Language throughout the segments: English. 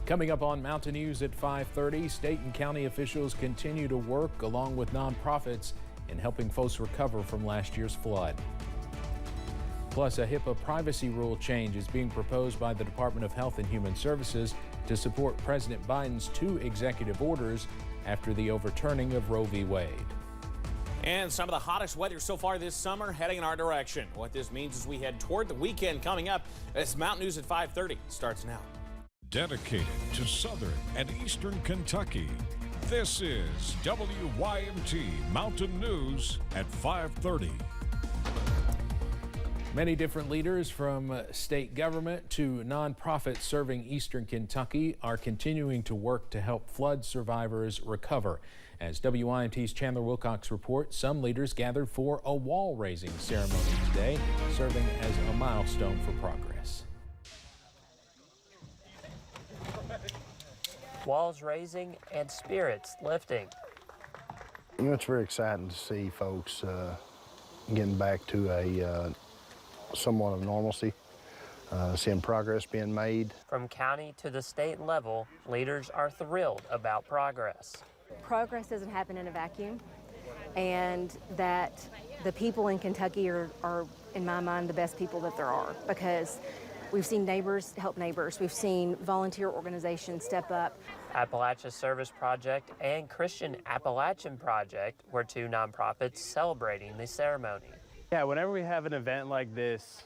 Coming up on Mountain News at 5:30, state and county officials continue to work along with nonprofits in helping folks recover from last year's flood. Plus, a HIPAA privacy rule change is being proposed by the Department of Health and Human Services to support President Biden's 2 executive orders after the overturning of Roe v. Wade. And some of the hottest weather so far this summer heading in our direction. What this means is we head toward the weekend coming up. It's Mountain News at 5:30 starts now. Dedicated to Southern and Eastern Kentucky, this is WYMT Mountain News at 5:30. Many different leaders from state government to nonprofits serving Eastern Kentucky are continuing to work to help flood survivors recover. As WYMT's Chandler Wilcox reports, some leaders gathered for a wall-raising ceremony today, serving as a milestone for progress. Walls raising and spirits lifting. You know, it's very exciting to see folks getting back to a somewhat of normalcy, seeing progress being made. From county to the state level, leaders are thrilled about progress. Progress doesn't happen in a vacuum, and that the people in Kentucky are, in my mind, the best people that there are, because we've seen neighbors help neighbors. We've seen volunteer organizations step up. Appalachia Service Project and Christian Appalachian Project were 2 nonprofits celebrating the ceremony. Yeah, whenever we have an event like this,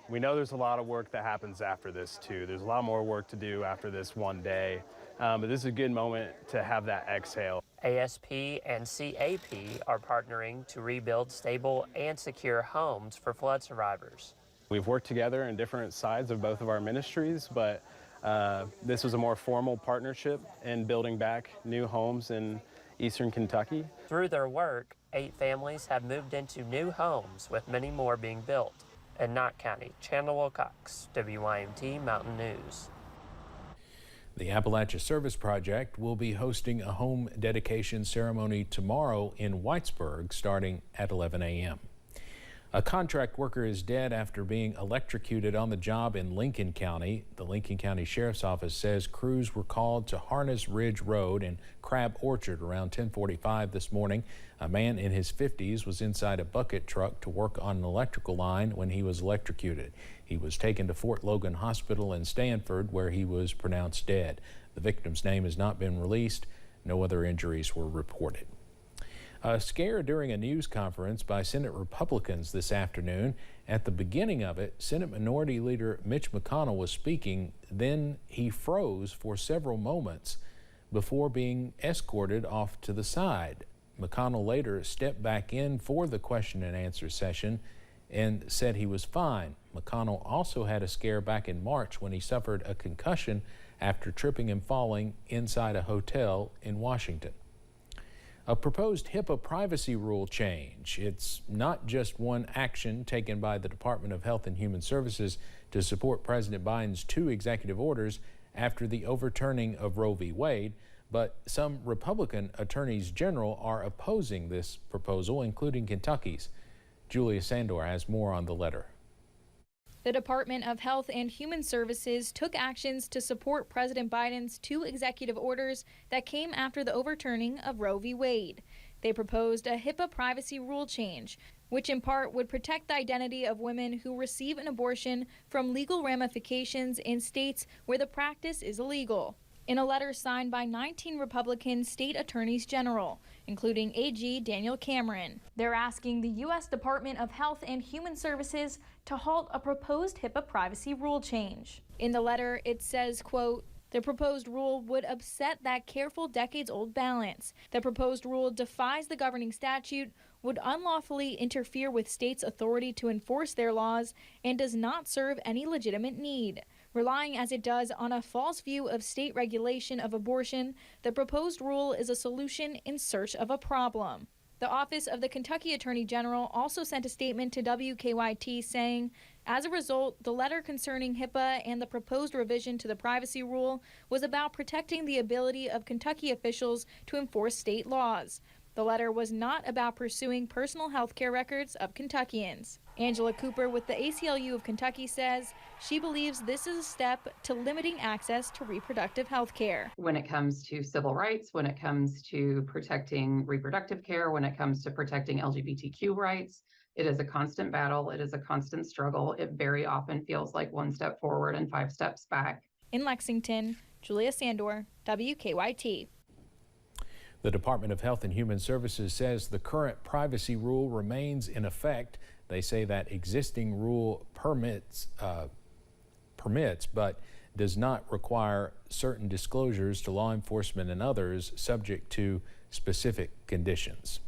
we know there's a lot of work that happens after this too. There's a lot more work to do after this one day, but this is a good moment to have that exhale. ASP and CAP are partnering to rebuild stable and secure homes for flood survivors. We've worked together in different sides of both of our ministries, but this was a more formal partnership in building back new homes in Eastern Kentucky. Through their work, 8 families have moved into new homes, with many more being built. In Knott County, Chandler Wilcox, WYMT Mountain News. The Appalachia Service Project will be hosting a home dedication ceremony tomorrow in Whitesburg starting at 11 a.m. A contract worker is dead after being electrocuted on the job in Lincoln County. The Lincoln County Sheriff's Office says crews were called to Harness Ridge Road and Crab Orchard around 10:45 this morning. A man in his 50s was inside a bucket truck to work on an electrical line when he was electrocuted. He was taken to Fort Logan Hospital in Stanford, where he was pronounced dead. The victim's name has not been released. No other injuries were reported. A scare during a news conference by Senate Republicans this afternoon. At the beginning of it, Senate Minority Leader Mitch McConnell was speaking. Then he froze for several moments before being escorted off to the side. McConnell later stepped back in for the question and answer session and said he was fine. McConnell also had a scare back in March when he suffered a concussion after tripping and falling inside a hotel in Washington. A proposed HIPAA privacy rule change. It's not just one action taken by the Department of Health and Human Services to support President Biden's 2 executive orders after the overturning of Roe v. Wade, but some Republican attorneys general are opposing this proposal, including Kentucky's. Julia Sandor has more on the letter. The Department of Health and Human Services took actions to support President Biden's 2 executive orders that came after the overturning of Roe v. Wade. They proposed a HIPAA privacy rule change, which in part would protect the identity of women who receive an abortion from legal ramifications in states where the practice is illegal. In a letter signed by 19 Republican state attorneys general, including AG Daniel Cameron, they're asking the U.S. Department of Health and Human Services to halt a proposed HIPAA privacy rule change. In the letter, it says, quote, "The proposed rule would upset that careful decades-old balance. The proposed rule defies the governing statute, would unlawfully interfere with states' authority to enforce their laws, and does not serve any legitimate need. Relying as it does on a false view of state regulation of abortion, the proposed rule is a solution in search of a problem." The Office of the Kentucky Attorney General also sent a statement to WKYT saying, as a result, the letter concerning HIPAA and the proposed revision to the privacy rule was about protecting the ability of Kentucky officials to enforce state laws. The letter was not about pursuing personal health care records of Kentuckians. Angela Cooper with the ACLU of Kentucky says she believes this is a step to limiting access to reproductive health care. When it comes to civil rights, when it comes to protecting reproductive care, when it comes to protecting LGBTQ rights, it is a constant battle. It is a constant struggle. It very often feels like one step forward and 5 steps back. In Lexington, Julia Sandor, WKYT. The Department of Health and Human Services says the current privacy rule remains in effect. They say that existing rule permits but does not require certain disclosures to law enforcement and others subject to specific conditions.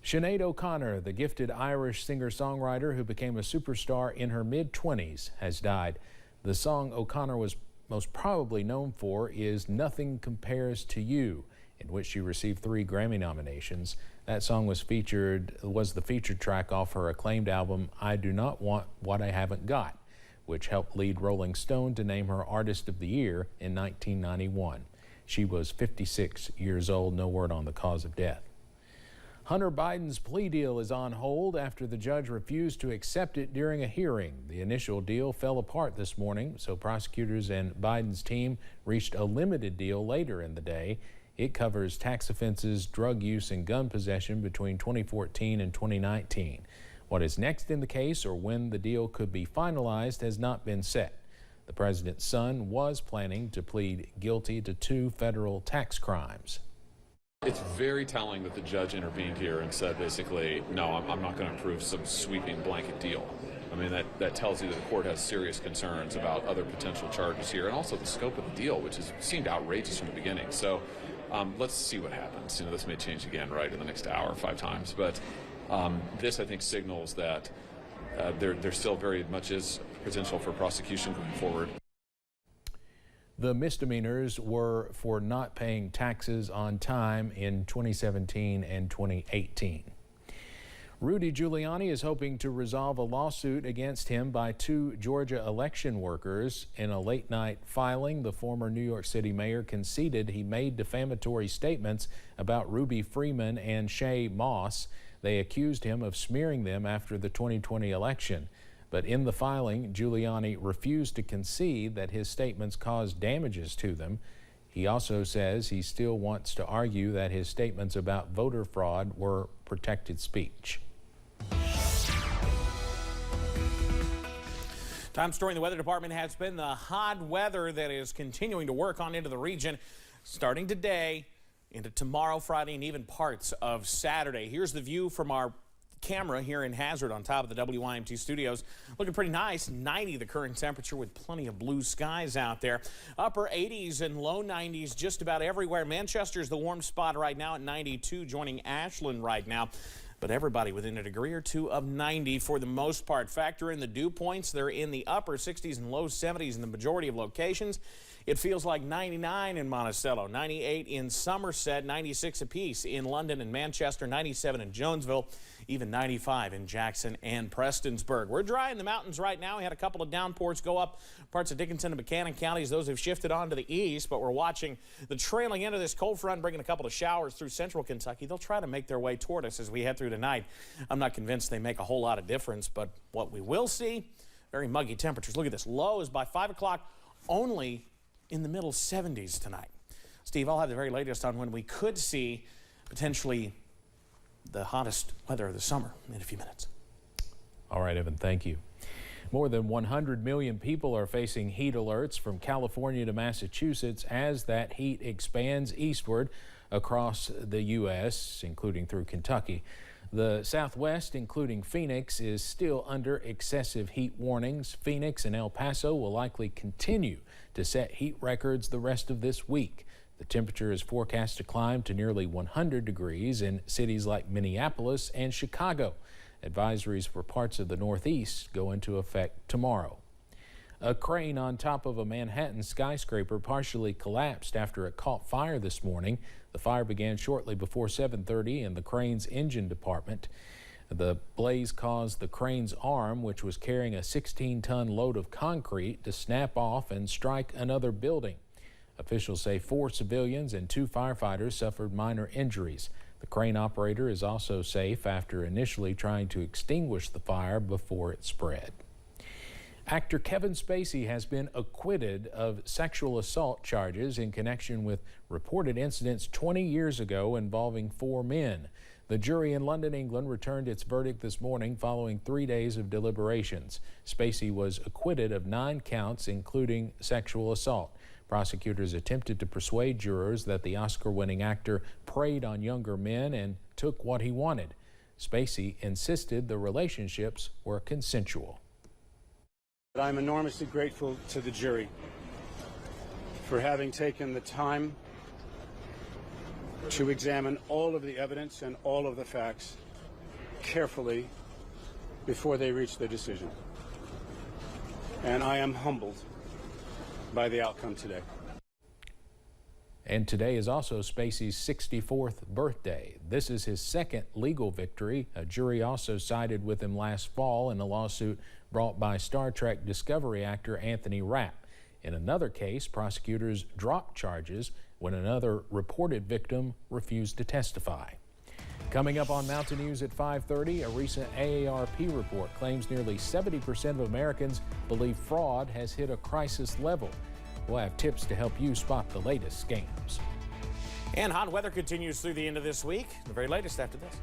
Sinead O'Connor, the gifted Irish singer-songwriter who became a superstar in her mid-20s, has died. The song O'Connor was most probably known for is Nothing Compares to You, in which she received 3 Grammy nominations. That song was the featured track off her acclaimed album, I Do Not Want What I Haven't Got, which helped lead Rolling Stone to name her Artist of the Year in 1991. She was 56 years old. No word on the cause of death. Hunter Biden's plea deal is on hold after the judge refused to accept it during a hearing. The initial deal fell apart this morning, so prosecutors and Biden's team reached a limited deal later in the day. It covers tax offenses, drug use, and gun possession between 2014 and 2019. What is next in the case or when the deal could be finalized has not been set. The president's son was planning to plead guilty to 2 federal tax crimes. It's very telling that the judge intervened here and said basically, no, I'm not going to approve some sweeping blanket deal. I mean, that tells you that the court has serious concerns about other potential charges here and also the scope of the deal, which seemed outrageous from the beginning. So let's see what happens. You know, this may change again, right, in the next hour 5 times. But this, I think, signals that there still very much is potential for prosecution going forward. The misdemeanors were for not paying taxes on time in 2017 and 2018. Rudy Giuliani is hoping to resolve a lawsuit against him by 2 Georgia election workers. In a late-night filing, the former New York City mayor conceded he made defamatory statements about Ruby Freeman and Shay Moss. They accused him of smearing them after the 2020 election. But in the filing, Giuliani refused to concede that his statements caused damages to them. He also says he still wants to argue that his statements about voter fraud were protected speech. Time story in the Weather Department has been the hot weather that is continuing to work on into the region starting today into tomorrow, Friday, and even parts of Saturday. Here's the view from our camera here in Hazard on top of the WYMT studios. Looking pretty nice. 90 the current temperature with plenty of blue skies out there. Upper 80s and low 90s just about everywhere. Manchester's the warm spot right now at 92, joining Ashland right now. But everybody within a degree or 2 of 90 for the most part. Factor in the dew points. They're in the upper 60s and low 70s in the majority of locations. It feels like 99 in Monticello, 98 in Somerset, 96 apiece in London and Manchester, 97 in Jonesville, even 95 in Jackson and Prestonsburg. We're dry in the mountains right now. We had a couple of downpours go up parts of Dickinson and Buchanan counties. Those have shifted on to the east, but we're watching the trailing end of this cold front, bringing a couple of showers through central Kentucky. They'll try to make their way toward us as we head through tonight. I'm not convinced they make a whole lot of difference, but what we will see, very muggy temperatures. Look at this. Low is by 5 o'clock only in the middle 70s tonight. Steve, I'll have the very latest on when we could see potentially the hottest weather of the summer in a few minutes. All right, Evan, thank you. More than 100 million people are facing heat alerts from California to Massachusetts as that heat expands eastward across the U.S., including through Kentucky. The Southwest, including Phoenix, is still under excessive heat warnings. Phoenix and El Paso will likely continue to set heat records the rest of this week. The temperature is forecast to climb to nearly 100 degrees in cities like Minneapolis and Chicago. Advisories for parts of the Northeast go into effect tomorrow. A crane on top of a Manhattan skyscraper partially collapsed after it caught fire this morning. The fire began shortly before 7:30 in the crane's engine department. The blaze caused the crane's arm, which was carrying a 16-ton load of concrete, to snap off and strike another building. Officials say 4 civilians and 2 firefighters suffered minor injuries. The crane operator is also safe after initially trying to extinguish the fire before it spread. Actor Kevin Spacey has been acquitted of sexual assault charges in connection with reported incidents 20 years ago involving 4 men. The jury in London, England returned its verdict this morning following 3 days of deliberations. Spacey was acquitted of 9 counts, including sexual assault. Prosecutors attempted to persuade jurors that the Oscar-winning actor preyed on younger men and took what he wanted. Spacey insisted the relationships were consensual. I'm enormously grateful to the jury for having taken the time to examine all of the evidence and all of the facts carefully before they reach their decision. And I am humbled by the outcome today. And today is also Spacey's 64th birthday. This is his second legal victory. A jury also sided with him last fall in a lawsuit brought by Star Trek Discovery actor Anthony Rapp. In another case, prosecutors dropped charges when another reported victim refused to testify. Coming up on Mountain News at 5:30, a recent AARP report claims nearly 70% of Americans believe fraud has hit a crisis level. We'll have tips to help you spot the latest scams. And hot weather continues through the end of this week. The very latest after this.